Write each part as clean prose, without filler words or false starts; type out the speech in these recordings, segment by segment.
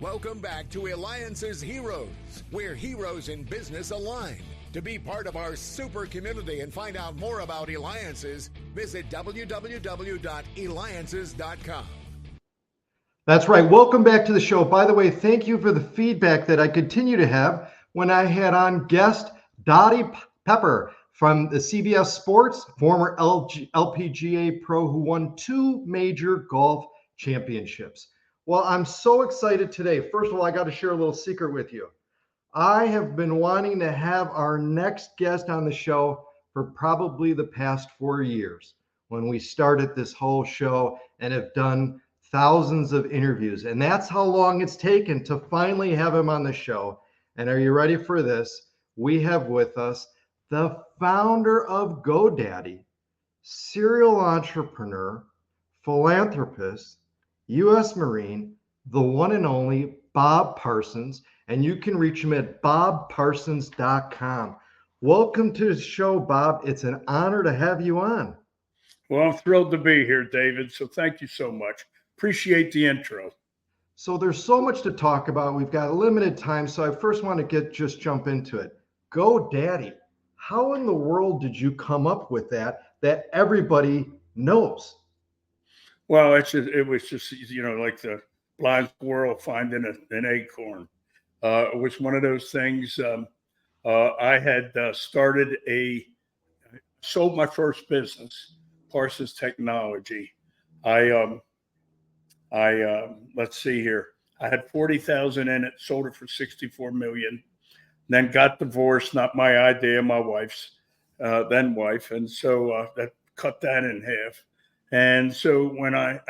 Welcome back to Eliances Heroes, where heroes in business align. To be part of our super community and find out more about Eliances, visit www.eliances.com. That's right. Welcome back to the show. By the way, thank you for the feedback that I continue to have when I had on guest Dottie Pepper from the CBS Sports, former LPGA pro who won 2 major golf championships. Well, I'm so excited today. First of all, I got to share a little secret with you. I have been wanting to have our next guest on the show for probably the past 4 years when we started this whole show and have done thousands of interviews. And that's how long it's taken to finally have him on the show. And are you ready for this? We have with us the founder of GoDaddy, serial entrepreneur, philanthropist, U.S. Marine, the one and only Bob Parsons. And you can reach him at bobparsons.com. Welcome to the show, Bob. It's an honor to have you on. Well, I'm thrilled to be here, David. So thank you so much. Appreciate the intro. So there's so much to talk about. We've got a limited time. So I first want to just jump into it. GoDaddy. How in the world did you come up with that everybody knows? Well, it was just, like the blind squirrel finding an acorn. It was one of those things. I had sold my first business, Parsons Technology. Let's see here. I had 40,000 in it, sold it for 64 million. Then got divorced, not my idea, my wife's, then wife. And so that cut that in half. And so when I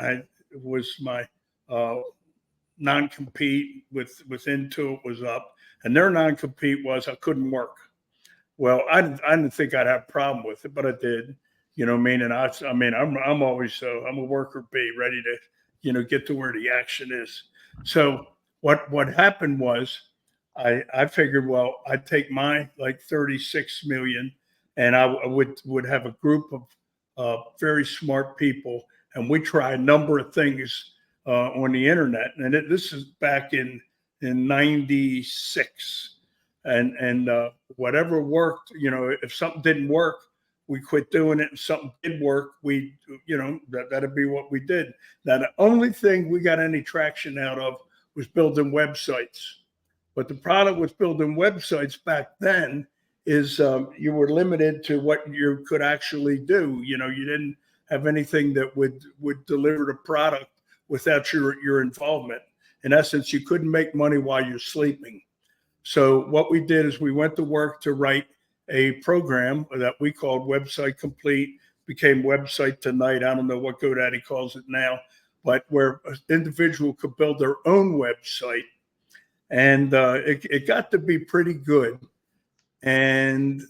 was my non-compete with Intuit was up, and their non-compete was I couldn't work. Well, I didn't think I'd have a problem with it, but I did. You know what I mean? And I'm always I'm a worker bee, ready to get to where the action is. So what happened was I figured, well, I'd take my like 36 million, and I would have a group of very smart people, and we try a number of things on the internet. And this is back in 96, and whatever worked, if something didn't work, we quit doing it. If something did work, that'd be what we did. Now, the only thing we got any traction out of was building websites. But the problem with building websites back then is you were limited to what you could actually do. You didn't have anything that would deliver the product without your involvement. In essence, you couldn't make money while you're sleeping. So what we did is we went to work to write a program that we called Website Complete, became Website Tonight. I don't know what GoDaddy calls it now, but where an individual could build their own website. And it got to be pretty good. And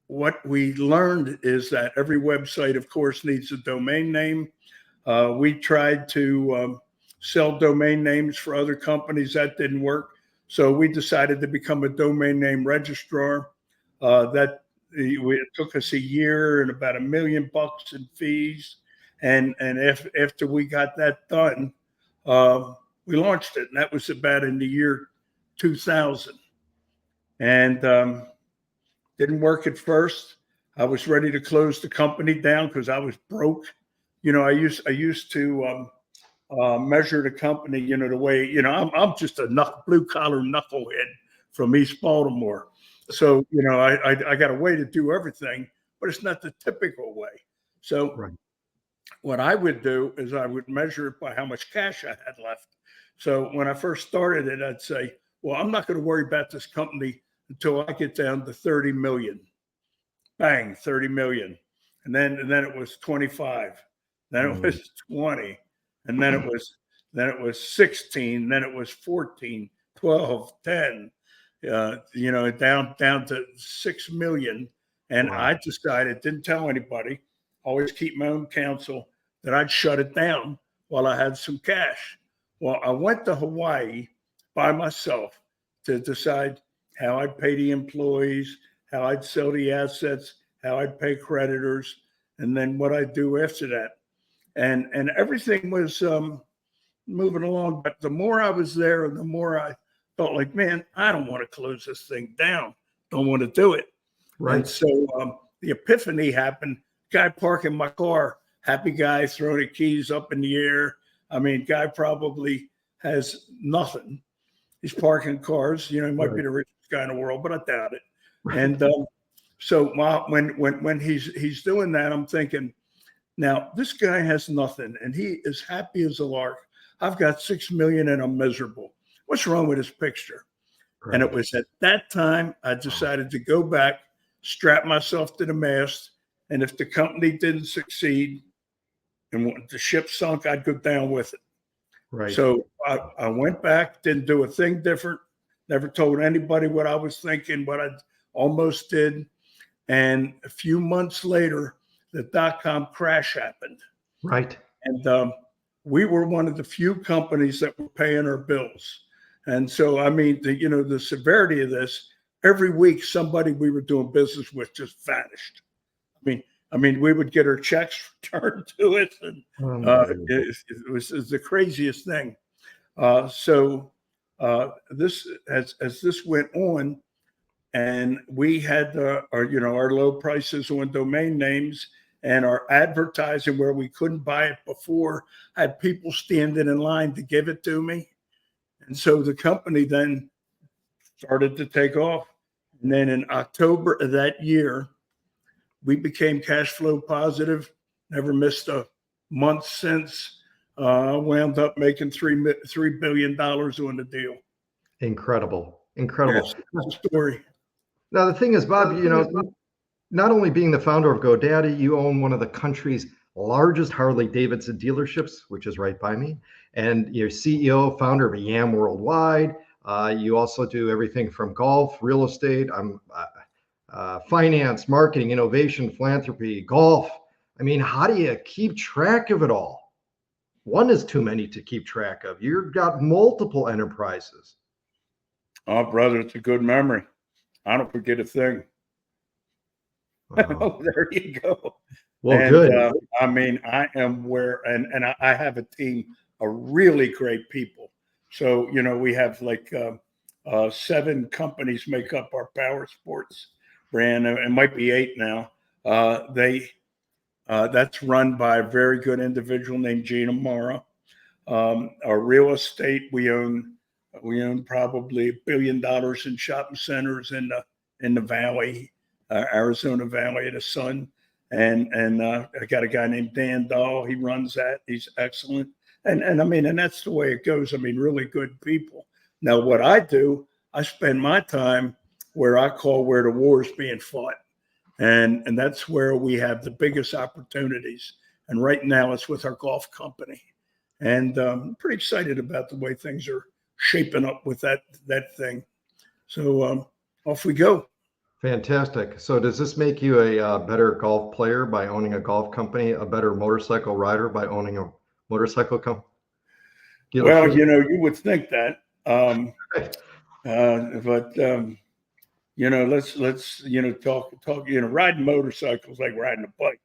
what we learned is that every website, of course, needs a domain name. We tried to sell domain names for other companies. That didn't work. So we decided to become a domain name registrar. It took us a year and about $1 million in fees. And after we got that done, we launched it. And that was about in the year 2000. And didn't work at first. I was ready to close the company down because I was broke. I used to measure the company, the way, I'm just a blue collar knucklehead from East Baltimore. So, I got a way to do everything, but it's not the typical way. So right. What I would do is I would measure it by how much cash I had left. So when I first started it, I'd say, well, I'm not going to worry about this company until I get down to 30 million. Bang, 30 million. And then it was 25. Then it was 20. And then it was 16. Then it was 14, 12, 10. Down to 6 million. And wow. I decided, didn't tell anybody, always keep my own counsel, that I'd shut it down while I had some cash. Well, I went to Hawaii by myself to decide how I'd pay the employees, how I'd sell the assets, how I'd pay creditors, and then what I'd do after that. And everything was moving along. But the more I was there, the more I felt like, man, I don't want to close this thing down. Don't want to do it. Right. And so the epiphany happened. Guy parking my car, happy guy throwing the keys up in the air. I mean, guy probably has nothing. He's parking cars. You know, he might be the richest guy in the world, but I doubt it. Right. And so when he's doing that, I'm thinking, now this guy has nothing, and he is happy as a lark. I've got 6 million, and I'm miserable. What's wrong with his picture? Right. And it was at that time I decided to go back, strap myself to the mast, and if the company didn't succeed and the ship sunk, I'd go down with it. Right. So I went back, didn't do a thing different, never told anybody what I was thinking, but I almost did. And a few months later, the dot-com crash happened. Right. And we were one of the few companies that were paying our bills. And so, I mean, the severity of this, every week somebody we were doing business with just vanished. I mean, we would get our checks returned to it, and it was the craziest thing. So this, as this went on, and we had our low prices on domain names, and our advertising where we couldn't buy it before, I had people standing in line to give it to me. And so the company then started to take off. And then in October of that year, we became cash flow positive, never missed a month since, wound up making $3 billion on the deal. Incredible. Incredible. Yes, story. Now, the thing is, Bob, not only being the founder of GoDaddy, you own one of the country's largest Harley Davidson dealerships, which is right by me. And you're CEO, founder of YAM Worldwide. You also do everything from golf, real estate, finance, marketing, innovation, philanthropy, golf. I mean, how do you keep track of it all? One is too many to keep track of. You've got multiple enterprises. Oh, brother, it's a good memory. I don't forget a thing. Oh, there you go. Well, and, good. I mean, I am and I have a team of really great people. So, we have like 7 companies make up our power sports brand. It might be 8 now. That's run by a very good individual named Gina Mara. Our real estate, we own probably $1 billion in shopping centers in the Valley, Arizona Valley, the Sun. And I got a guy named Dan Dahl. He runs that. He's excellent. And I mean, and that's the way it goes. I mean, really good people. Now, what I do, I spend my time where I call where the war is being fought. And that's where we have the biggest opportunities. And right now it's with our golf company. And I'm pretty excited about the way things are shaping up with that thing. So off we go. Fantastic. So does this make you a better golf player by owning a golf company, a better motorcycle rider by owning a motorcycle company? Well, you would think that. But let's talk. Riding motorcycles like riding a bike.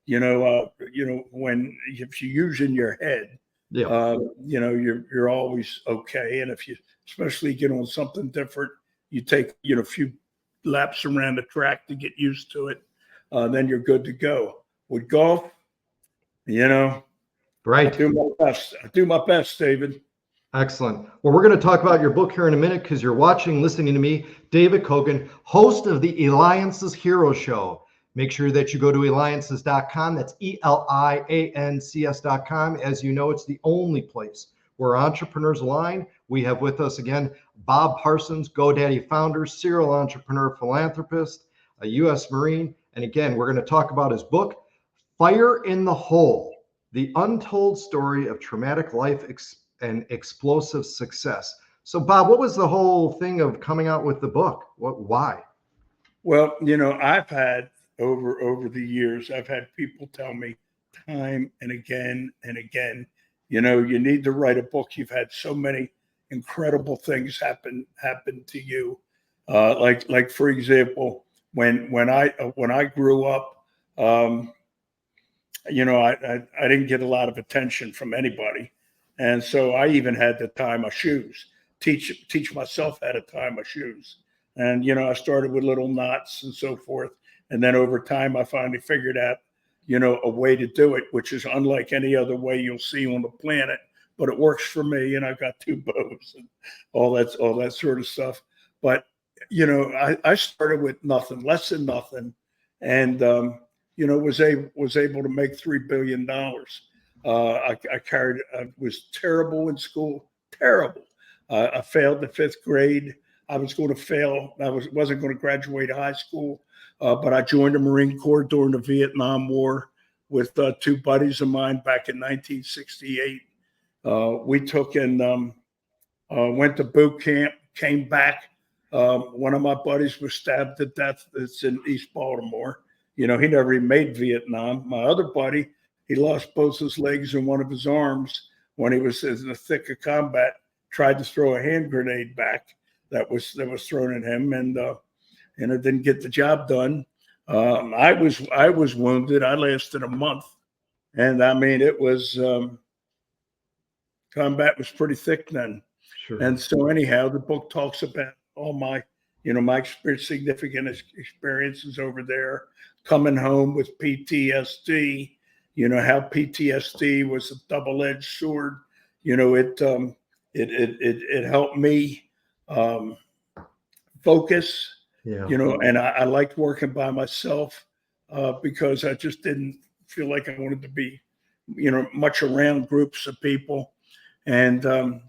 When if you're using your head, you're always okay. And if you especially get on something different, you take a few laps around the track to get used to it, then you're good to go. With golf, right. I do my best, David. Excellent. Well, we're going to talk about your book here in a minute because you're listening to me, David Cogan, host of the Eliances Heroes Show. Make sure that you go to Eliances.com. That's ELIANCS.com. As you know, it's the only place where entrepreneurs align. We have with us again, Bob Parsons, GoDaddy founder, serial entrepreneur, philanthropist, a U.S. Marine. And again, we're going to talk about his book, Fire in the Hole, the untold story of traumatic life and explosive success. So, Bob, what was the whole thing of coming out with the book? Why? Well, I've had over the years, I've had people tell me time and again, you need to write a book. You've had so many incredible things happen to you. Like for example, when I grew up, I didn't get a lot of attention from anybody. And so I even had to tie my shoes, teach myself how to tie my shoes. And, I started with little knots and so forth. And then over time, I finally figured out, a way to do it, which is unlike any other way you'll see on the planet, but it works for me. And I've got 2 bows and all that sort of stuff. But, I started with nothing, less than nothing. And, was able to make $3 billion. I was terrible in school, terrible. I failed the 5th grade. I was going to fail. I wasn't going to graduate high school, but I joined the Marine Corps during the Vietnam War with 2 buddies of mine back in 1968. We took and went to boot camp, came back. One of my buddies was stabbed to death. It's in East Baltimore. He never even made Vietnam. My other buddy, he lost both his legs and one of his arms when he was in the thick of combat, tried to throw a hand grenade back that was thrown at him, and it didn't get the job done. I was wounded. I lasted a month, and I mean it was combat was pretty thick then. Sure. And so anyhow, the book talks about all my my significant experiences over there, coming home with PTSD. How PTSD was a double-edged sword. It helped me focus. Yeah. And I liked working by myself because I just didn't feel like I wanted to be, much around groups of people. And the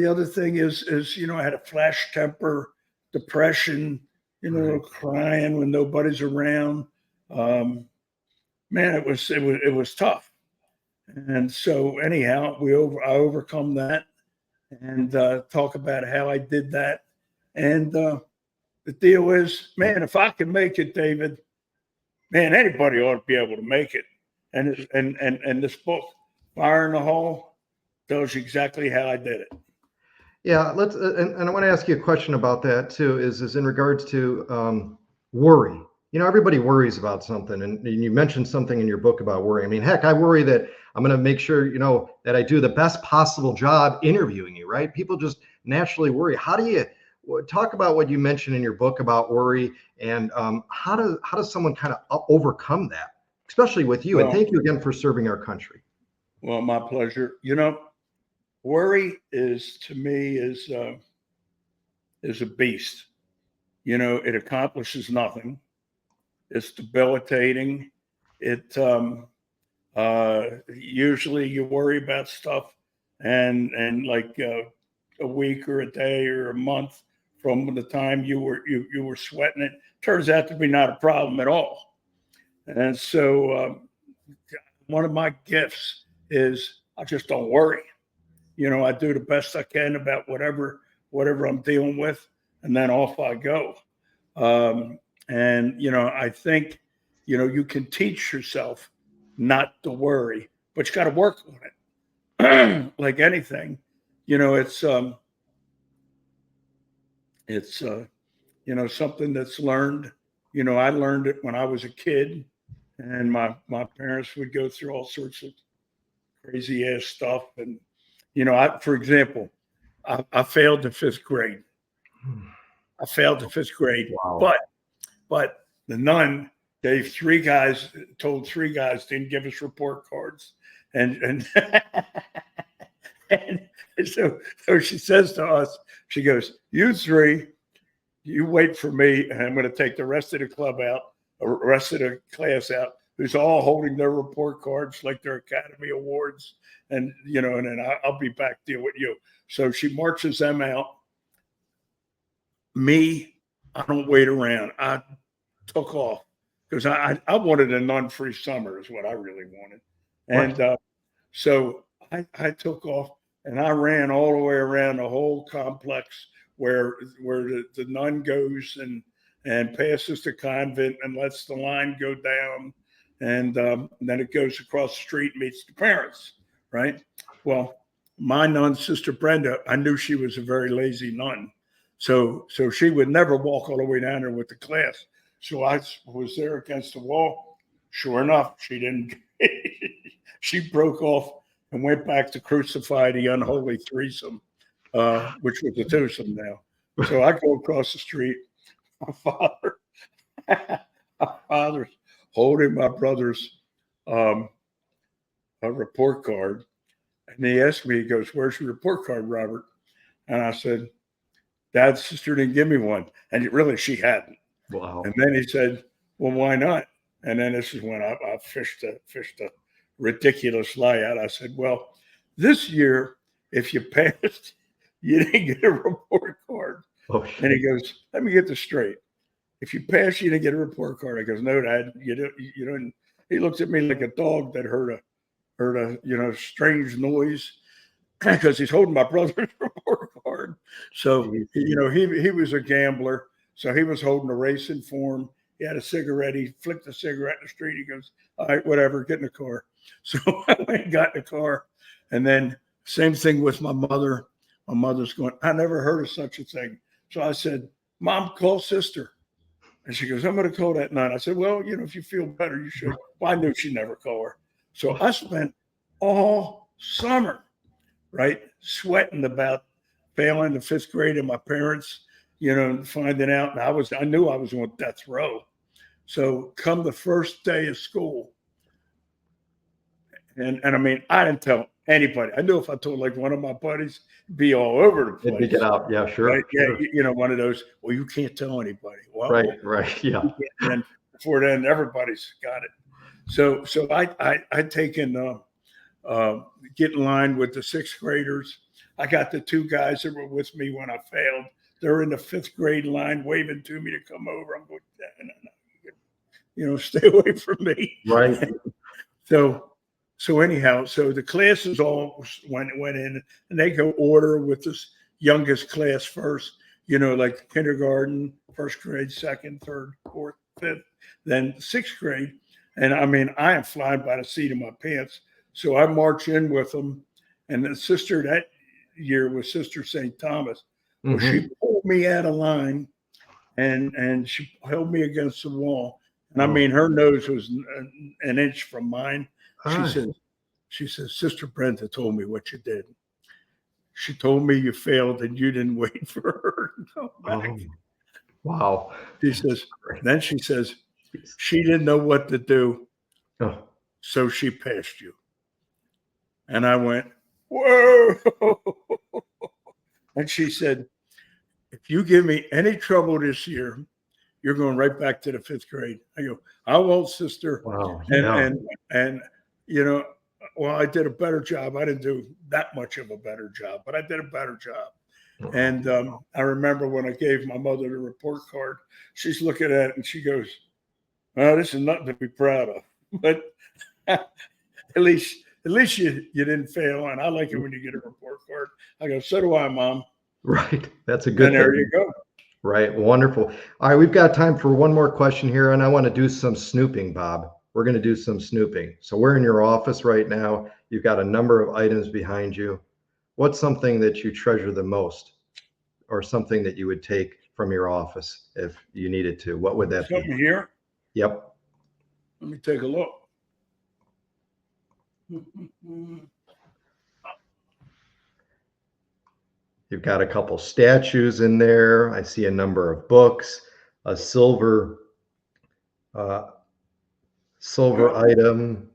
other thing is I had a flash temper, depression, Right. crying when nobody's around. Man, it was tough. And so anyhow, I overcome that and talk about how I did that. And the deal is, man, if I can make it, David, man, anybody ought to be able to make it. And this book, Fire in the Hole, tells you exactly how I did it. Yeah, let's and I want to ask you a question about that too. Is in regards to worry. Everybody worries about something, and you mentioned something in your book about worry. I mean, heck, I worry that I'm going to make sure that I do the best possible job interviewing you. Right? People just naturally worry. How do you talk about what you mentioned in your book about worry, and how does someone kind of overcome that, especially with you? And thank you again for serving our country. Well, my pleasure. Worry to me is a beast. It accomplishes nothing. It's debilitating. It usually you worry about stuff and like a week or a day or a month from the time you were sweating it turns out to be not a problem at all. And so one of my gifts is I just don't worry. I do the best I can about whatever I'm dealing with, and then off I go. And I think you can teach yourself not to worry, but you got to work on it. Like anything, it's something that's learned. I learned it when I was a kid, and my parents would go through all sorts of crazy ass stuff. And for example, I failed the 5th grade. Wow. But the nun gave 3 guys, told 3 guys, didn't give us report cards. And and so she says to us, she goes, you 3, you wait for me, and I'm going to take the rest of the club out, the rest of the class out, who's all holding their report cards like their Academy Awards. And, and then I'll be back to deal with you. So she marches them out. Me, I don't wait around. I took off because I wanted a nun-free summer is what I really wanted. And so I took off and I ran all the way around the whole complex where the nun goes and passes the convent and lets the line go down. And then it goes across the street and meets the parents, right? Well, my nun, Sister Brenda, I knew she was a very lazy nun. So she would never walk all the way down there with the class. So I was there against the wall. Sure enough, she didn't. She broke off and went back to crucify the unholy threesome, which was a twosome now. So I go across the street. My father's holding my brother's a report card. And he asked me, he goes, "Where's your report card, Robert?" And I said, "Dad's sister didn't give me one." And really, she hadn't. Wow. And then he said, "Well, why not?" And then this is when I fished a ridiculous lie out. I said, "Well, this year, if you passed, you didn't get a report card." Oh, and he goes, "Let me get this straight. If you pass, you didn't get a report card." I goes, "No, Dad, you don't." He looks at me like a dog that heard a strange noise, because he's holding my brother's report card. So he was a gambler. So he was holding a racing form. He had a cigarette. He flicked the cigarette in the street. He goes, "All right, whatever, get in the car." So I went and got in the car. And then same thing with my mother. My mother's going, "I never heard of such a thing." So I said, "Mom, call sister." And she goes, "I'm going to call that night." I said, "Well, if you feel better, you should." Well, I knew she'd never call her. So I spent all summer, right, sweating about failing the 5th grade and my parents, finding out. And I knew I was on death row. So come the first day of school, and I mean, I didn't tell anybody. I knew if I told like one of my buddies, it'd be all over the place. It'd get out. Yeah, sure. Right? Sure. Yeah, one of those, well, you can't tell anybody. Well, right. Yeah. And before then, everybody's got it. So I'd taken get in line with the 6th graders. I got the 2 guys that were with me when I failed. They're in the 5th grade line waving to me to come over. I'm going, no, stay away from me. Right. So anyhow, so the classes all went in, and they go order with this youngest class first, like kindergarten, 1st grade, 2nd, 3rd, 4th, 5th, then 6th grade. And I mean, I am flying by the seat of my pants. So I march in with them. And the sister that year was Sister St. Thomas. Well, she pulled me out of line and she held me against the wall. And I mean, her nose was an inch from mine. She said, "Sister Brenda told me what you did. She told me you failed and you didn't wait for her to come back." Oh, wow. Then she says, "She didn't know what to do. Oh. So she passed you." And I went, "Whoa." And she said, "If you give me any trouble this year, you're going right back to the 5th grade." I go, "I won't, sister." Wow. And well, I did a better job. I didn't do that much of a better job, but I did a better job. Wow. And I remember when I gave my mother the report card, she's looking at it and she goes, "Well, this is nothing to be proud of, but at least you didn't fail. And I like it when you get a report card." I go, "So do I, Mom." Right. That's a good thing. There you go. Right. Wonderful. All right. We've got time for one more question here, and I want to do some snooping, Bob. We're going to do some snooping. So we're in your office right now. You've got a number of items behind you. What's something that you treasure the most, or something that you would take from your office if you needed to? What would that be? Something here? Yep. Let me take a look. You've got a couple statues in there. I see a number of books, a silver item.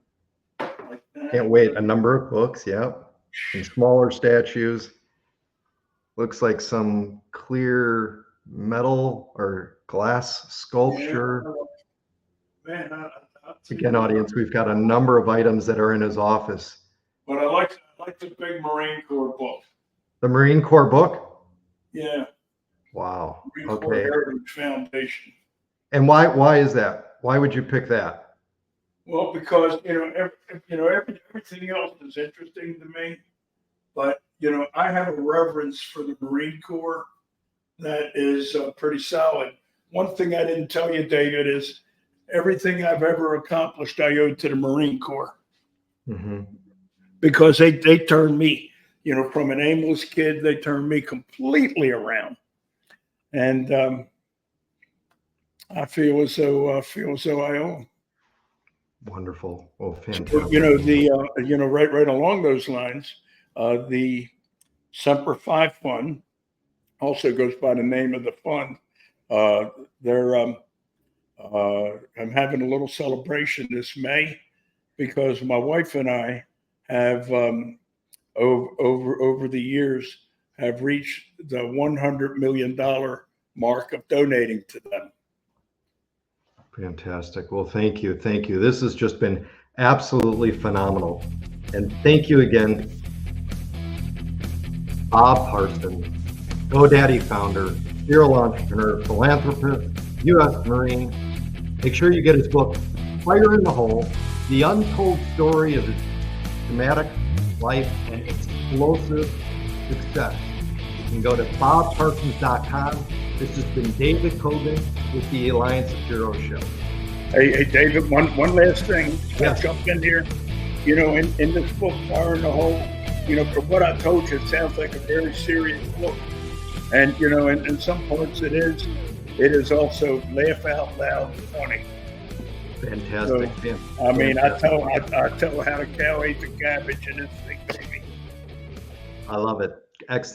Can't wait. A number of books. Yep. Some smaller statues. Looks like some clear metal or glass sculpture. Man, Again, audience, we've got a number of items that are in his office. But I like the big Marine Corps book. The Marine Corps book? Yeah. Wow. Marine Corps Heritage Foundation. And why is that? Why would you pick that? Well, because everything else is interesting to me, but I have a reverence for the Marine Corps that is pretty solid. One thing I didn't tell you, David, is everything I've ever accomplished I owe to the Marine Corps. Mm-hmm. Because they turned me, from an aimless kid, they turned me completely around, and I feel as though I owe them. Wonderful. Oh, fantastic. You know, right along those lines, the Semper Fi Fund also goes by the name of the fund. I'm having a little celebration this May because my wife and I have over the years have reached the $100 million mark of donating to them. Fantastic. Well, thank you. Thank you. This has just been absolutely phenomenal. And thank you again, Bob Parsons, GoDaddy founder, serial entrepreneur, philanthropist, U.S. Marine. Make sure you get his book, Fire in the Hole, The Untold Story of his dramatic life and explosive success. You can go to bobparsons.com. This has been David Cogan with the Eliances Heroes Show. Hey, David, one last thing. Yes. I'll jump in here. You know, in this book, Fire in the Hole, you know, from what I told you, it sounds like a very serious book. And, you know, in some parts it is also laugh out loud funny. Fantastic. So, I mean, I tell how the cow ate the cabbage and it's big baby. I love it. Excellent.